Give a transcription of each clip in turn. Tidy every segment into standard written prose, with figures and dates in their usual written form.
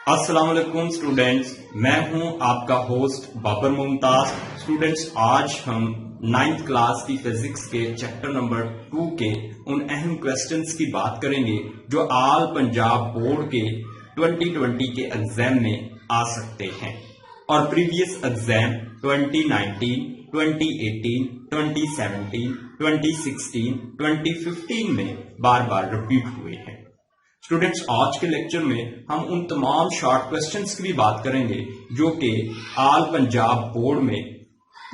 अस्सलाम वालेकुम स्टूडेंट्स, मैं हूं आपका होस्ट बाबर मुमताज। स्टूडेंट्स, आज हम 9th क्लास की फिजिक्स के चैप्टर नंबर 2 के उन अहम क्वेश्चंस की बात करेंगे जो ऑल पंजाब बोर्ड के 2020 के एग्जाम में आ सकते हैं और प्रीवियस एग्जाम 2019, 2018, 2017, 2016, 2015 में बार बार रिपीट हुए हैं। स्टूडेंट्स, आज के लेक्चर में हम उन तमाम शॉर्ट क्वेश्चंस की भी बात करेंगे जो कि ऑल पंजाब बोर्ड में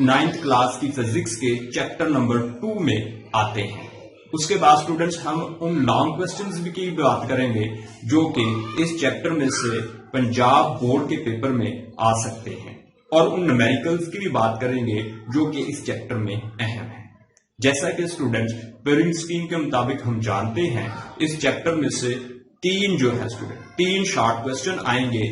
9th क्लास की फिजिक्स के चैप्टर नंबर 2 में आते हैं। उसके बाद स्टूडेंट्स हम उन लॉन्ग क्वेश्चंस की बात करेंगे जो कि इस चैप्टर में से पंजाब बोर्ड के पेपर में आ सकते हैं और उन न्यूमेरिकल्स की भी बात करेंगे जो कि इस चैप्टर में अहम है। जैसा कि स्टूडेंट्स पेयरिंग स्कीम के मुताबिक हम जानते हैं, इस चैप्टर में से तीन शॉर्ट क्वेश्चन आएंगे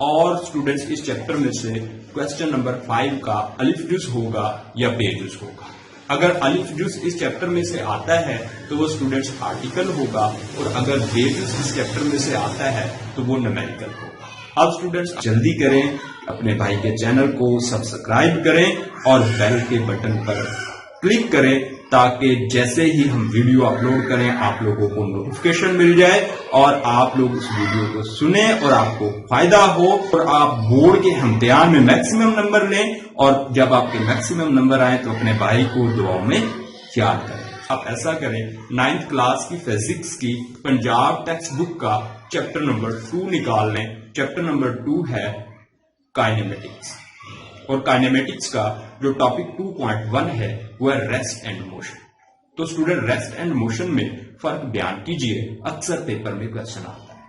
और स्टूडेंट्स इस चैप्टर में से क्वेश्चन नंबर 5 का अलिफ जुज होगा या बेजुज होगा। अगर अलिफ जुज इस चैप्टर में से आता है तो वो स्टूडेंट्स आर्टिकल होगा और अगर बेजुज इस चैप्टर में से आता है तो वो न्यूमेरिकल होगा। अब स्टूडेंट्स जल्दी करें, अपने भाई के चैनल को सब्सक्राइब करें और बेल के बटन पर क्लिक करें ताकि जैसे ही हम वीडियो अपलोड करें आप लोगों को नोटिफिकेशन मिल जाए और आप लोग उस वीडियो को सुने और आपको फायदा हो और आप बोर्ड के इम्तिहान में मैक्सिमम नंबर लें। और जब आपके मैक्सिमम नंबर आए तो अपने भाई को दुआओं में याद करें। आप ऐसा करें, 9th क्लास की फिजिक्स की पंजाब टेक्स्ट बुक का चैप्टर नंबर 2 निकाल लें। चैप्टर नंबर 2 है काइनेमेटिक्स और काइनेमेटिक्स का जो टॉपिक 2.1 है वो है रेस्ट एंड मोशन। तो स्टूडेंट, रेस्ट एंड मोशन में फर्क बयान कीजिए। अक्सर पेपर में क्वेश्चन आता है।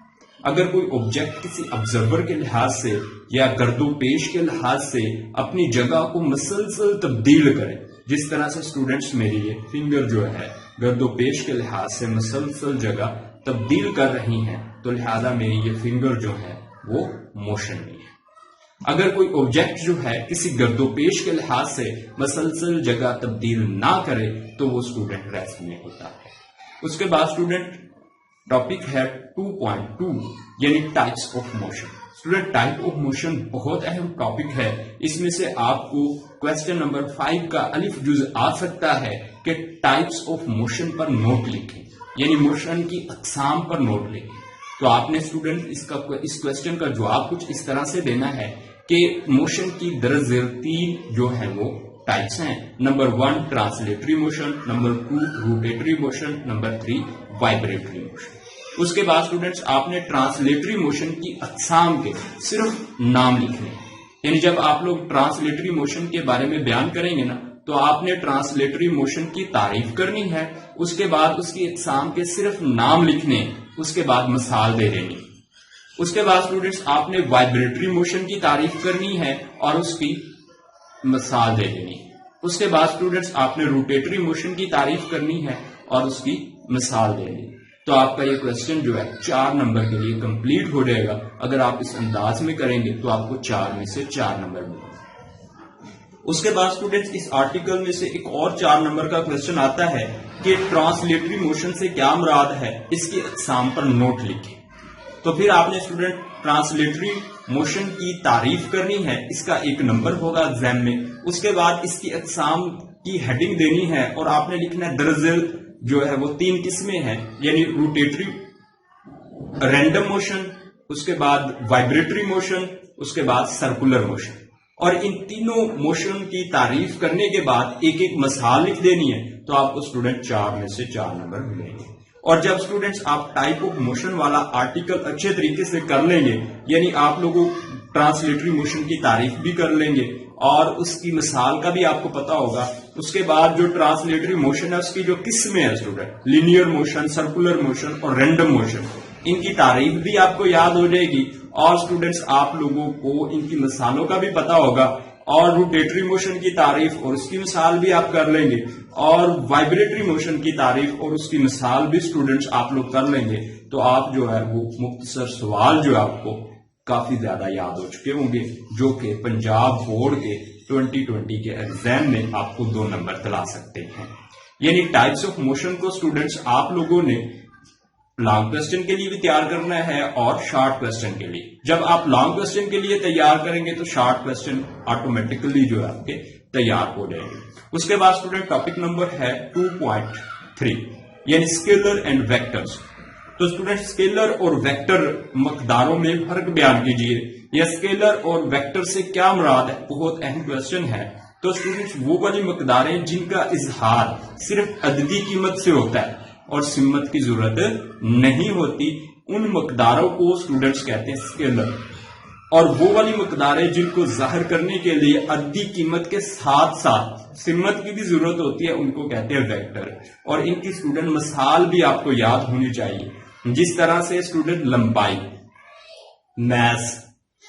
अगर कोई ऑब्जेक्ट किसी ऑब्जर्वर के लिहाज से या गर्दोपेश के लिहाज से अपनी जगह को मसलसल तब्दील करे, जिस तरह से स्टूडेंट्स मेरी ये फिंगर जो है गर्दोपेश के लिहाज से मसलसल जगह तब्दील कर रही हैं, तो लिहाजा मेरी ये फिंगर जो है वो मोशन में है। अगर कोई ऑब्जेक्ट जो है किसी गर्दोपेश के लिहाज से मसलसल जगह तब्दील ना करे तो वो स्टूडेंट रेस्ट में होता है। उसके बाद स्टूडेंट टॉपिक है 2.2 यानी types of motion. Student, type of motion बहुत अहम टॉपिक है। इसमें से आपको क्वेश्चन नंबर 5 का अलिफ जुज आ सकता है कि टाइप्स ऑफ मोशन पर नोट लिखें, यानी मोशन की अकसाम पर नोट लिखें। तो आपने स्टूडेंट इस क्वेश्चन का जवाब कुछ इस तरह से देना है कि मोशन की दरअसल 3 जो है वो टाइप्स हैं। Number 1 translatory motion, number 2 rotatory motion, number 3 vibratory motion. उसके बाद स्टूडेंट्स आपने ट्रांसलेटरी मोशन की अकसाम के सिर्फ नाम लिखने हैं। यानी जब आप लोग ट्रांसलेटरी मोशन के बारे में बयान करेंगे ना, तो आपने ट्रांसलेटरी मोशन की तारीफ करनी है, उसके बाद उसकी अकसाम के सिर्फ नाम लिखने, उसके बाद मिसाल दे देनी। उसके बाद स्टूडेंट्स आपने वाइब्रेटरी मोशन की तारीफ करनी है और उसकी मिसाल दे देनी। उसके बाद स्टूडेंट्स आपने रोटेटरी मोशन की तारीफ करनी है और उसकी मिसाल देनी। तो आपका ये क्वेश्चन जो है 4 नंबर के लिए कंप्लीट हो जाएगा। अगर आप इस अंदाज में करेंगे तो आपको 4 में से 4 नंबर मिलेंगे। उसके बाद स्टूडेंट्स इस आर्टिकल में से एक और 4 नंबर का क्वेश्चन आता है कि ट्रांसलेटरी मोशन से क्या मुराद है, इसकी अकसाम पर नोट लिखें। तो फिर आपने स्टूडेंट ट्रांसलेटरी मोशन की तारीफ करनी है, इसका 1 नंबर होगा एग्जाम में। उसके बाद इसकी अकसाम की हेडिंग देनी है और आपने लिखना है दरअसल जो है वो 3 किस्में हैं, यानी रोटेटरी रैंडम मोशन, उसके बाद वाइब्रेटरी मोशन, उसके बाद सर्कुलर मोशन। और इन तीनों मोशन की तारीफ करने के बाद एक एक मिसाल लिख देनी है। तो आपको स्टूडेंट 4 में से 4 नंबर मिलेंगे। और जब स्टूडेंट्स आप टाइप ऑफ मोशन वाला आर्टिकल अच्छे तरीके से कर लेंगे, यानी आप लोगों ट्रांसलेटरी मोशन की तारीफ भी कर लेंगे और उसकी मिसाल का भी आपको पता होगा, उसके बाद जो ट्रांसलेटरी मोशन है उसकी जो किस्में है student, linear motion, circular motion और रैंडम मोशन, इनकी तारीफ भी आपको याद हो जाएगी और स्टूडेंट्स आप लोगों को इनकी मिसालों का भी पता होगा और रोटेटरी मोशन की तारीफ और उसकी मिसाल भी आप कर लेंगे और वाइब्रेटरी मोशन की तारीफ और उसकी मिसाल भी स्टूडेंट्स आप लोग कर लेंगे। तो आप जो है वो मुख्तसर सवाल जो आपको काफी ज्यादा याद हो चुके होंगे जो कि पंजाब बोर्ड के 2020 के एग्जाम में आपको 2 नंबर दिला सकते हैं। यानी टाइप्स ऑफ मोशन को स्टूडेंट्स आप लोगों ने लॉन्ग क्वेश्चन के लिए भी तैयार करना है और शॉर्ट क्वेश्चन के लिए। जब आप लॉन्ग क्वेश्चन के लिए तैयार करेंगे तो शॉर्ट क्वेश्चन ऑटोमेटिकली जो है आपके तैयार हो जाएंगे। उसके बाद स्टूडेंट टॉपिक नंबर है 2.3 यानी स्केलर एंड वेक्टर्स। तो स्टूडेंट स्केलर और वेक्टर मकदारों में फर्क बयान कीजिए, या स्केलर और वेक्टर से क्या मुराद है, बहुत अहम क्वेश्चन है। तो स्टूडेंट्स वो वाली मकदारें जिनका इजहार सिर्फ अददी कीमत से होता है और सिम्मत की जरूरत नहीं होती, उन मकदारों को स्टूडेंट्स कहते हैं स्केलर। और वो वाली मकदारें जिनको जाहिर करने के लिए अद्दी कीमत के साथ साथ सिम्मत की भी जरूरत होती है, उनको कहते हैं वेक्टर। और इनकी स्टूडेंट मिसाल भी आपको याद होनी चाहिए, जिस तरह से स्टूडेंट लंबाई, मैस,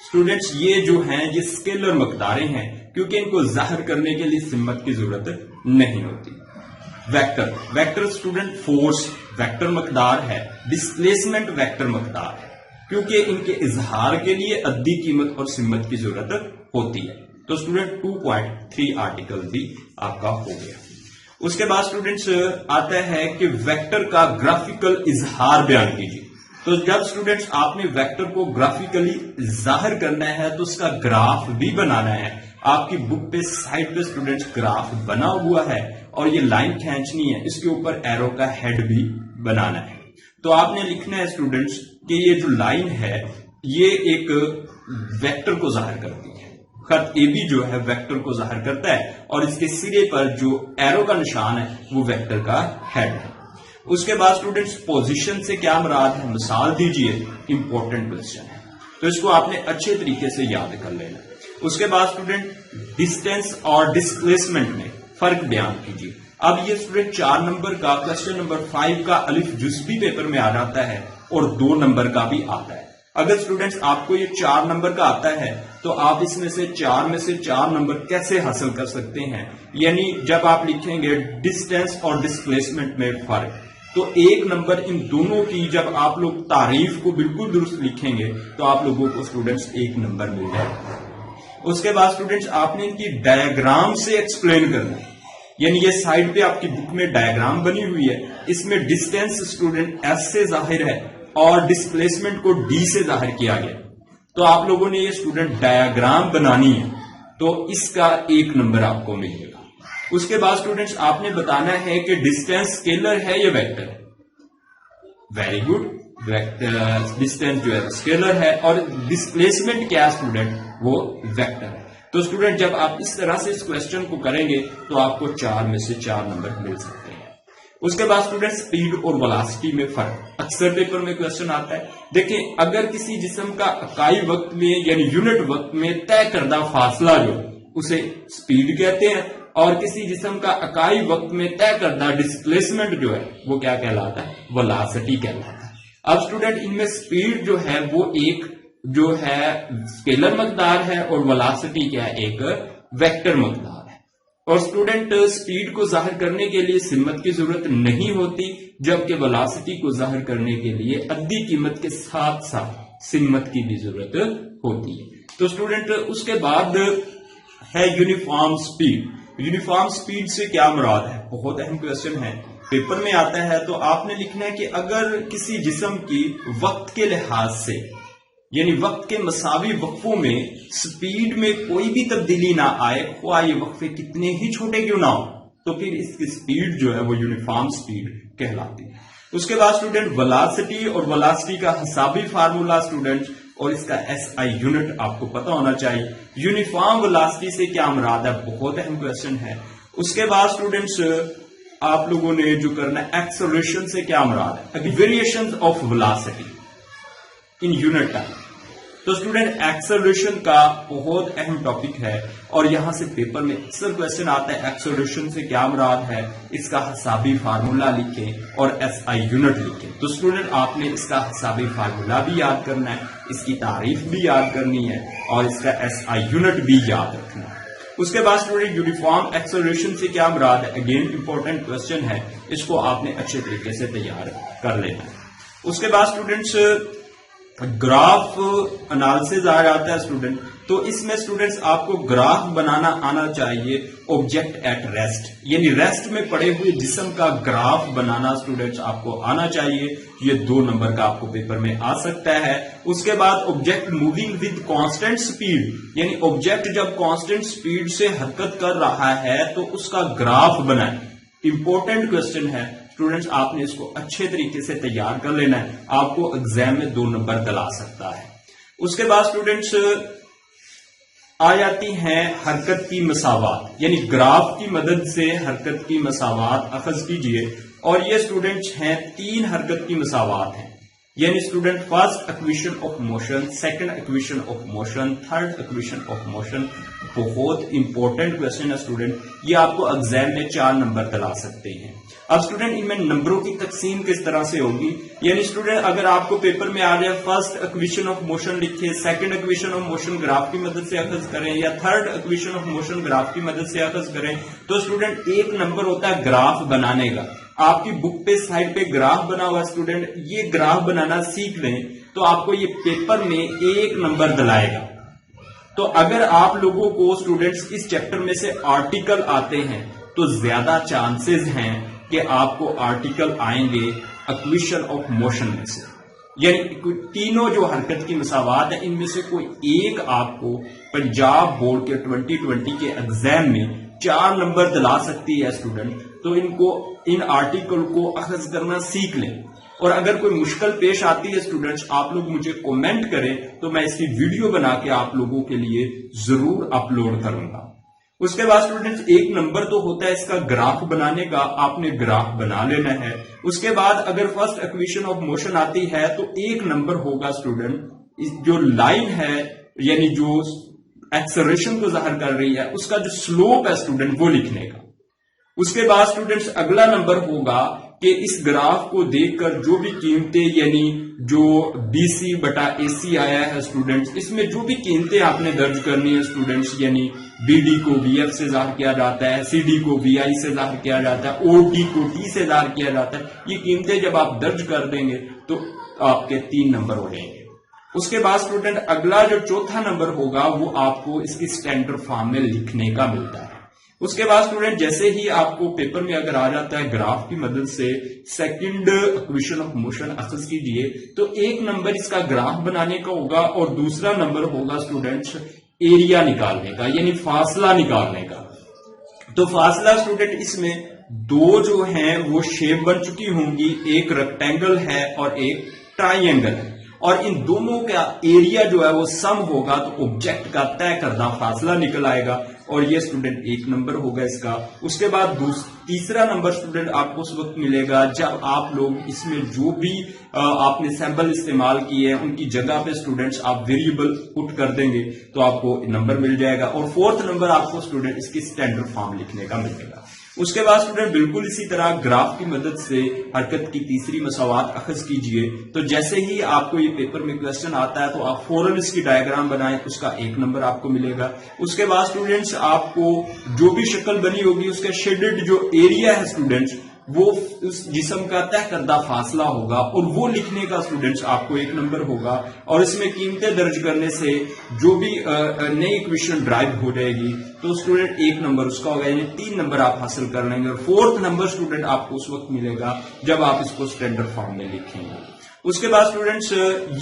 स्टूडेंट्स ये जो हैं ये स्केलर मकदारें हैं क्योंकि इनको जाहिर करने के लिए सिम्मत की जरूरत नहीं होती। Vector, vector student force vector मकदार है, डिस्प्लेसमेंट वेक्टर मकदार है क्योंकि इनके इजहार के लिए अद्दी कीमत और सिम्मत की जरूरत होती है। तो स्टूडेंट 2.3 आर्टिकल भी आपका हो गया। उसके बाद स्टूडेंट्स आता है कि वेक्टर का ग्राफिकल इजहार बयान कीजिए। तो जब स्टूडेंट्स आपने वेक्टर को ग्राफिकली जाहिर करना है तो उसका ग्राफ भी बनाना है। आपकी बुक पे साइड पे स्टूडेंट्स ग्राफ बना हुआ है और ये लाइन खींचनी है, इसके ऊपर एरो का हेड भी बनाना है। तो आपने लिखना है स्टूडेंट्स कि ये जो लाइन है ये एक वेक्टर को जाहिर करती है। खत ए बी जो है वेक्टर को जाहिर करता है और इसके सिरे पर जो एरो का निशान है वो वेक्टर का हेड है। उसके बाद स्टूडेंट्स पोजीशन से क्या मुराद है, मिसाल दीजिए, इंपॉर्टेंट क्वेश्चन है तो इसको आपने अच्छे तरीके से याद कर लेना। उसके बाद स्टूडेंट डिस्टेंस और डिस्प्लेसमेंट में फर्क बयान कीजिए। अब ये स्टूडेंट 4 नंबर का क्वेश्चन नंबर 5 का अलिफ जुज़वी पेपर में आ जाता है और 2 नंबर का भी आता है। अगर स्टूडेंट्स आपको ये 4 नंबर का आता है तो आप इसमें से 4 नंबर कैसे हासिल कर सकते हैं, यानी जब आप लिखेंगे डिस्टेंस और डिस्प्लेसमेंट में फर्क, तो 1 नंबर इन दोनों की जब आप लोग तारीफ को बिल्कुल दुरुस्त लिखेंगे तो आप लोगों को स्टूडेंट्स 1 नंबर मिल जाएगा। उसके बाद स्टूडेंट्स आपने इनकी डायग्राम से एक्सप्लेन करना है, यानी ये साइड पे आपकी बुक में डायग्राम बनी हुई है, इसमें डिस्टेंस स्टूडेंट एस से जाहिर है और डिस्प्लेसमेंट को डी से जाहिर किया गया। तो आप लोगों ने ये स्टूडेंट डायग्राम बनानी है तो इसका 1 नंबर आपको मिलेगा। उसके बाद स्टूडेंट्स आपने बताना है कि डिस्टेंस स्केलर है या वेक्टर है। वेरी गुड, डिस्टेंस जो है स्केलर है और डिस्प्लेसमेंट क्या है स्टूडेंट, वो वेक्टर है। तो स्टूडेंट जब आप इस तरह से इस क्वेश्चन को करेंगे तो आपको 4 में से 4 नंबर मिल सकते हैं। उसके बाद स्टूडेंट स्पीड और वेलोसिटी में फर्क अक्सर पेपर में क्वेश्चन आता है। देखिए अगर किसी जिस्म का इकाई वक्त में यानी यूनिट वक्त में तय करदा फासला जो उसे स्पीड कहते हैं और किसी जिस्म का इकाई वक्त में तय करदा डिस्प्लेसमेंट जो है वो क्या कहलाता है, वेलोसिटी कहलाता है। अब स्टूडेंट इनमें स्पीड जो है वो एक जो है स्केलर मकदार है और वेलोसिटी क्या है, एक वेक्टर मकदार है। और स्टूडेंट स्पीड को जाहिर करने के लिए सिम्मत की जरूरत नहीं होती, जबकि वेलोसिटी को जाहिर करने के लिए अद्दी कीमत के साथ साथ सिम्मत की भी जरूरत होती है। तो स्टूडेंट उसके बाद है यूनिफॉर्म स्पीड। यूनिफॉर्म स्पीड से क्या मुराद है, बहुत अहम क्वेश्चन है, पेपर में आता है। तो आपने लिखना है कि अगर किसी जिस्म की वक्त के लिहाज से यानी वक्त के मसावी वक्फों में स्पीड में कोई भी तब्दीली ना आए, ख्वाह ये वक्फे कितने ही छोटे क्यों ना हो, तो फिर इसकी स्पीड जो है वो यूनिफॉर्म स्पीड कहलाती है। उसके बाद स्टूडेंट वेलोसिटी और वेलोसिटी का हिसाबी फार्मूला स्टूडेंट और इसका एसआई यूनिट आपको पता होना चाहिए। यूनिफॉर्म वेलोसिटी से क्या मुराद है, बहुत अहम क्वेश्चन है। उसके बाद स्टूडेंट्स आप लोगों ने जो करना है एक्सेलरेशन से क्या मुराद है, variation of velocity in unit time. तो स्टूडेंट एक्सेलरेशन का बहुत अहम टॉपिक है और यहां से पेपर में अक्सर क्वेश्चन आता है एक्सेलरेशन से क्या मुराद है, इसका हिसाबी फार्मूला लिखें और एसआई यूनिट लिखें। तो स्टूडेंट आपने इसका हिसाबी फार्मूला भी याद करना है, इसकी तारीफ भी याद करनी है और इसका एसआई यूनिट भी याद रखना है। उसके बाद स्टूडेंट यूनिफॉर्म एक्सेलरेशन से क्या मुराद है, अगेन इंपॉर्टेंट क्वेश्चन है, इसको आपने अच्छे तरीके से तैयार कर लेना है। उसके बाद स्टूडेंट्स ग्राफ एनालिसिस आ जाता है स्टूडेंट, तो इसमें स्टूडेंट्स आपको ग्राफ बनाना आना चाहिए ऑब्जेक्ट एट रेस्ट, यानी रेस्ट में पड़े हुए जिस्म का ग्राफ बनाना स्टूडेंट्स आपको आना चाहिए। ये 2 नंबर का आपको पेपर में आ सकता है। उसके बाद object moving with constant speed, यानी ऑब्जेक्ट जब कांस्टेंट स्पीड से हरकत कर रहा है तो उसका ग्राफ बनाए। इंपॉर्टेंट क्वेश्चन है स्टूडेंट्स, आपने इसको अच्छे तरीके से तैयार कर लेना है, आपको एग्जाम में 2 नंबर दिला सकता है। उसके बाद स्टूडेंट्स आ जाती हैं हरकत की मसावात, यानी ग्राफ की मदद से हरकत की मसावात अखज कीजिए। और ये स्टूडेंट्स हैं 3 हरकत की मसावात हैं, यानी student first equation of motion, second equation of motion, third equation of motion. बहुत इंपॉर्टेंट क्वेश्चन है स्टूडेंट, ये आपको एग्जाम में 4 नंबर दिला सकते हैं। अब स्टूडेंट इनमें नंबरों की तकसीम किस तरह से होगी, यानी स्टूडेंट अगर आपको पेपर में आ जाए फर्स्ट इक्वेशन ऑफ मोशन लिखे, second equation of motion graph की मदद से अखज करें, या third equation of motion graph की मदद से अखज करें, तो स्टूडेंट 1 नंबर होता है ग्राफ बनाने का। आपकी बुक पे साइड पे ग्राफ बना हुआ स्टूडेंट, ये ग्राफ बनाना सीख लें तो आपको ये पेपर में 1 नंबर दिलाएगा। तो अगर आप लोगों को स्टूडेंट्स इस चैप्टर में से आर्टिकल आते हैं तो ज्यादा चांसेस हैं कि आपको आर्टिकल आएंगे इक्वेशन ऑफ मोशन में से, यानी तीनों जो हरकत की मसावात है इनमें से कोई एक आपको पंजाब बोर्ड के 2020 के एग्जाम में 4 नंबर दिला सकती है स्टूडेंट। तो इन आर्टिकल को अखज करना सीख लें, और अगर कोई मुश्किल पेश आती है स्टूडेंट्स, आप लोग मुझे कमेंट करें तो मैं इसकी वीडियो बना के आप लोगों के लिए जरूर अपलोड करूंगा। उसके बाद स्टूडेंट्स 1 नंबर तो होता है इसका ग्राफ बनाने का, आपने ग्राफ बना लेना है। उसके बाद अगर फर्स्ट इक्वेशन ऑफ मोशन आती है तो 1 नंबर होगा स्टूडेंट जो लाइन है, यानी जो एक्सेलरेशन को जाहिर कर रही है उसका जो स्लोप है स्टूडेंट वो लिखने का। उसके बाद स्टूडेंट्स अगला नंबर होगा कि इस ग्राफ को देखकर जो भी कीमतें, यानी जो BC बटा AC आया है स्टूडेंट्स, इसमें जो भी कीमतें आपने दर्ज करनी है स्टूडेंट्स, यानी BD को VF से जाहिर किया जाता है, CD को VI से जाहिर किया जाता है, OT को T से जाहिर किया जाता है, ये कीमतें जब आप दर्ज कर देंगे तो आपके 3 नंबर हो जाएंगे। उसके बाद स्टूडेंट अगला जो चौथा नंबर होगा वो आपको इसकी स्टैंडर्ड फॉर्म में लिखने का मिलता है। उसके बाद स्टूडेंट जैसे ही आपको पेपर में अगर आ जाता है ग्राफ की मदद से सेकंड इक्वेशन ऑफ मोशन अखज कीजिए, तो 1 नंबर इसका ग्राफ बनाने का होगा और दूसरा नंबर होगा स्टूडेंट्स एरिया निकालने का, यानी फासला निकालने का। तो फासला स्टूडेंट इसमें 2 जो हैं वो शेप बन चुकी होंगी, एक रेक्टेंगल है और एक ट्राइंगल है, और इन दोनों का एरिया जो है वो सम होगा तो ऑब्जेक्ट का तय करदा फासला निकल आएगा, और ये स्टूडेंट 1 नंबर होगा इसका। उसके बाद तीसरा नंबर स्टूडेंट आपको उस वक्त मिलेगा जब आप लोग इसमें जो भी आपने सैंपल इस्तेमाल किए हैं उनकी जगह पे स्टूडेंट्स आप वेरिएबल पुट कर देंगे तो आपको नंबर मिल जाएगा। और 4th नंबर आपको स्टूडेंट इसकी स्टैंडर्ड फॉर्म लिखने का मिलेगा। उसके बाद स्टूडेंट बिल्कुल इसी तरह ग्राफ की मदद से हरकत की तीसरी मसावात अखज कीजिए। तो जैसे ही आपको ये पेपर में क्वेश्चन आता है तो आप फौरन इसकी डायग्राम बनाएं, उसका 1 नंबर आपको मिलेगा। उसके बाद स्टूडेंट्स आपको जो भी शक्ल बनी होगी उसका शेडेड जो एरिया है स्टूडेंट्स वो उस जिस्म का तय करदा फासला होगा और वो लिखने का स्टूडेंट्स आपको 1 नंबर होगा। और इसमें कीमतें दर्ज करने से जो भी नई इक्वेशन ड्राइव हो जाएगी तो स्टूडेंट 1 नंबर उसका होगा, यानी 3 नंबर आप हासिल कर लेंगे। और 4th नंबर स्टूडेंट आपको उस वक्त मिलेगा जब आप इसको स्टैंडर्ड फॉर्म में लिखेंगे। उसके बाद स्टूडेंट्स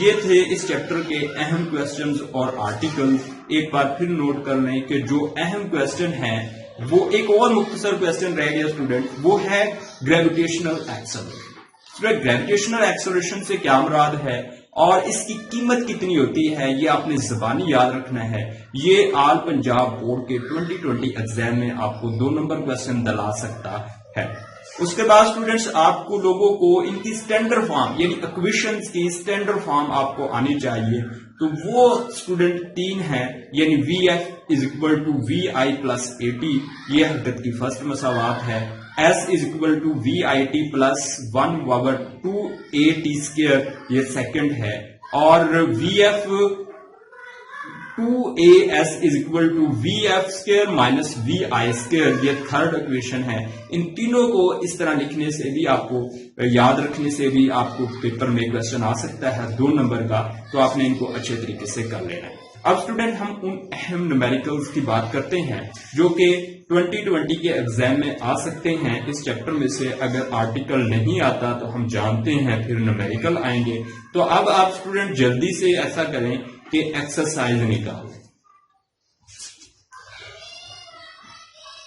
ये थे इस चैप्टर के अहम क्वेश्चंस और आर्टिकल। एक बार फिर नोट कर लें कि जो अहम क्वेश्चन है वो एक और मुख्तसर क्वेश्चन रह गया स्टूडेंट, वो है gravitational acceleration. Student gravitational acceleration से क्या मुराद है और इसकी कीमत कितनी होती है ये आपने ज़बानी याद रखना है। ये ऑल पंजाब बोर्ड के 2020 एग्जाम में आपको 2 नंबर क्वेश्चन दिला सकता है। उसके बाद स्टूडेंट्स आपको लोगों को इनकी स्टैंडर्ड फॉर्म यानी इक्वेशंस की स्टैंडर्ड फॉर्म आपको आनी चाहिए। तो वो स्टूडेंट 3 है, यानी VF is equal to VI plus AT, ये हरकत की फर्स्ट मसावात है। S is equal to VIT plus 1/2AT square, ये सेकंड है। और VF 2as is equal to vf square minus vi square, ये थर्ड इक्वेशन है। इन तीनों को इस तरह लिखने से भी आपको याद रखने से भी आपको पेपर में क्वेश्चन आ सकता है 2 नंबर का, तो आपने इनको अच्छे तरीके से कर लेना है। अब स्टूडेंट हम उन अहम न्यूमेरिकल्स की बात करते हैं जो कि 2020 के एग्जाम में आ सकते हैं। इस चैप्टर में से अगर आर्टिकल नहीं आता तो हम जानते हैं फिर न्यूमेरिकल आएंगे। तो अब आप स्टूडेंट जल्दी से ऐसा करें कि एक्सरसाइज निकालें।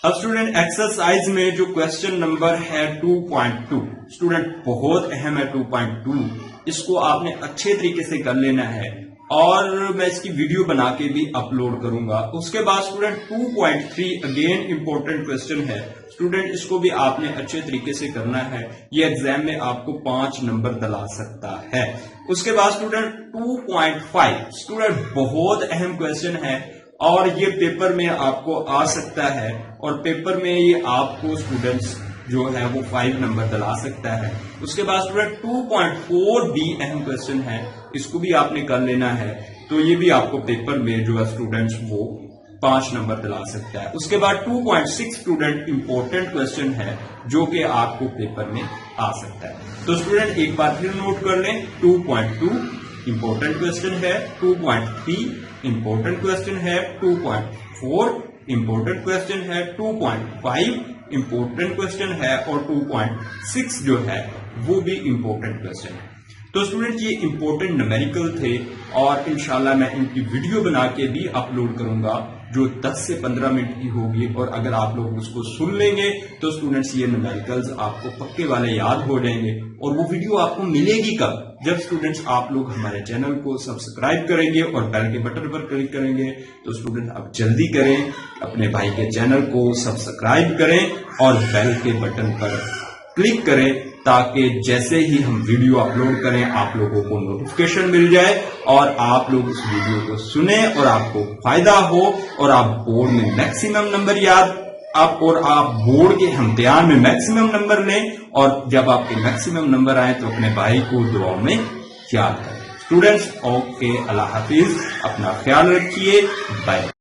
अब स्टूडेंट एक्सरसाइज में जो क्वेश्चन नंबर है 2.2 स्टूडेंट बहुत अहम है 2.2, इसको आपने अच्छे तरीके से कर लेना है और मैं इसकी वीडियो बना के भी अपलोड करूंगा। उसके बाद स्टूडेंट 2.3 अगेन इंपॉर्टेंट क्वेश्चन है स्टूडेंट, इसको भी आपने अच्छे तरीके से करना है, ये एग्जाम में आपको 5 नंबर दिला सकता है। उसके बाद स्टूडेंट 2.5 स्टूडेंट बहुत अहम क्वेश्चन है और ये पेपर में आपको आ सकता है और पेपर में ये आपको स्टूडेंट्स जो है वो 5 नंबर दिला सकता है। उसके बाद स्टूडेंट 2.4 भी अहम क्वेश्चन है, इसको भी आपने कर लेना है, तो ये भी आपको पेपर में जो है स्टूडेंट्स वो 5 नंबर दिला सकता है। उसके बाद 2.6 स्टूडेंट इंपॉर्टेंट क्वेश्चन है जो कि आपको पेपर में आ सकता है। तो स्टूडेंट एक बार फिर नोट कर लें, 2.2 इंपॉर्टेंट क्वेश्चन है, 2.3 इंपॉर्टेंट क्वेश्चन है, 2.4 इंपॉर्टेंट क्वेश्चन है, 2.5 इंपॉर्टेंट क्वेश्चन है और 2.6 जो है वो भी इंपॉर्टेंट क्वेश्चन है। तो स्टूडेंट ये इंपॉर्टेंट न्यूमेरिकल थे और इंशाल्लाह मैं इनकी वीडियो बना के भी अपलोड करूंगा जो 10 से 15 मिनट की होगी, और अगर आप लोग उसको सुन लेंगे तो स्टूडेंट्स ये न्यूमेरिकल्स आपको पक्के वाले याद हो जाएंगे। और वो वीडियो आपको मिलेगी कब? जब स्टूडेंट्स आप लोग हमारे चैनल को सब्सक्राइब करेंगे और बेल के बटन पर क्लिक करेंगे। तो स्टूडेंट आप जल्दी करें, अपने भाई के चैनल को सब्सक्राइब करें और बेल के बटन पर क्लिक करें ताकि जैसे ही हम वीडियो अपलोड करें आप लोगों को नोटिफिकेशन मिल जाए और आप लोग उस वीडियो को सुने और आपको फायदा हो और आप बोर्ड में मैक्सिमम नंबर आप बोर्ड के इम्तिहान में मैक्सिमम नंबर लें, और जब आपके मैक्सिमम नंबर आए तो अपने भाई को दुआओं में याद करें। स्टूडेंट्स ओके, अल्लाह हाफिज, अपना ख्याल रखिए, बाय।